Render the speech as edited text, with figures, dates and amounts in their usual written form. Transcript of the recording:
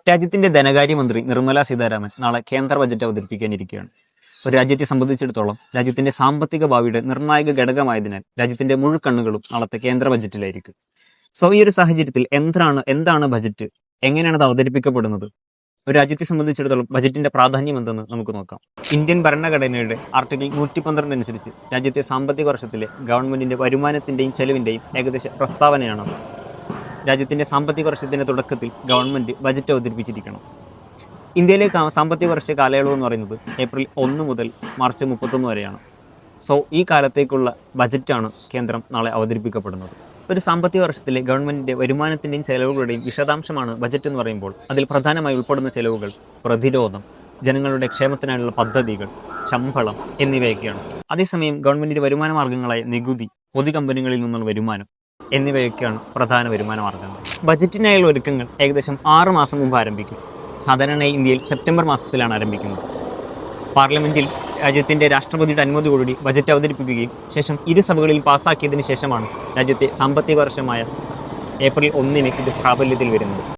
രാജ്യത്തിന്റെ ധനകാര്യമന്ത്രി നിർമ്മല സീതാരാമൻ നാളെ കേന്ദ്ര ബജറ്റ് അവതരിപ്പിക്കാനിരിക്കുകയാണ്. ഒരു രാജ്യത്തെ സംബന്ധിച്ചിടത്തോളം രാജ്യത്തിന്റെ സാമ്പത്തിക ഭാവിയുടെ നിർണായക ഘടകമായതിനാൽ രാജ്യത്തിന്റെ മുഴു കണ്ണുകളും നാളത്തെ കേന്ദ്ര ബജറ്റിലായിരിക്കും. സോ ഈ ഒരു സാഹചര്യത്തിൽ എന്താണ് ബജറ്റ്, എങ്ങനെയാണ് അത് അവതരിപ്പിക്കപ്പെടുന്നത്, ഒരു രാജ്യത്തെ സംബന്ധിച്ചിടത്തോളം ബജറ്റിന്റെ പ്രാധാന്യം എന്തെന്ന് നമുക്ക് നോക്കാം. ഇന്ത്യൻ ഭരണഘടനയുടെ ആർട്ടിക്കിൾ 112 അനുസരിച്ച് രാജ്യത്തെ സാമ്പത്തിക വർഷത്തിലെ ഗവൺമെന്റിന്റെ വരുമാനത്തിന്റെയും ചെലവിന്റെയും ഏകദേശ പ്രസ്താവനയാണ് രാജ്യത്തിന്റെ സാമ്പത്തിക വർഷത്തിന്റെ തുടക്കത്തിൽ ഗവൺമെന്റ് ബജറ്റ് അവതരിപ്പിച്ചിരിക്കണം. ഇന്ത്യയിലെ സാമ്പത്തിക വർഷ കാലയളവ് എന്ന് പറയുന്നത് ഏപ്രിൽ 1 മുതൽ മാർച്ച് 31 വരെയാണ്. സോ ഈ കാലത്തേക്കുള്ള ബജറ്റാണ് കേന്ദ്രം നാളെ അവതരിപ്പിക്കപ്പെടുന്നത്. ഒരു സാമ്പത്തിക വർഷത്തിലെ ഗവൺമെന്റിന്റെ വരുമാനത്തിന്റെയും ചെലവുകളുടെയും വിശദാംശമാണ് ബജറ്റ് എന്ന് പറയുമ്പോൾ അതിൽ പ്രധാനമായി ഉൾപ്പെടുന്ന ചെലവുകൾ പ്രതിരോധം, ജനങ്ങളുടെ ക്ഷേമത്തിനായുള്ള പദ്ധതികൾ, ശമ്പളം എന്നിവയൊക്കെയാണ്. അതേസമയം ഗവൺമെന്റിന്റെ വരുമാന മാർഗങ്ങളായ നികുതി, പൊതു കമ്പനികളിൽ നിന്നുള്ള വരുമാനം എന്നിവയൊക്കെയാണ് പ്രധാന വരുമാന മാർഗങ്ങൾ. ബജറ്റിനായുള്ള ഒരുക്കങ്ങൾ ഏകദേശം 6 മാസം മുമ്പ് ആരംഭിക്കും. സാധാരണയായി ഇന്ത്യയിൽ സെപ്റ്റംബർ മാസത്തിലാണ് ആരംഭിക്കുന്നത്. പാർലമെന്റിൽ രാജ്യത്തിന്റെ രാഷ്ട്രപതിയുടെ അനുമതിയോടുകൂടി ബജറ്റ് അവതരിപ്പിക്കുകയും ശേഷം ഇരുസഭകളിൽ പാസ്സാക്കിയതിനു ശേഷമാണ് രാജ്യത്തെ സാമ്പത്തിക വർഷമായ ഏപ്രിൽ 1 ഇത് പ്രാബല്യത്തിൽ വരുന്നത്.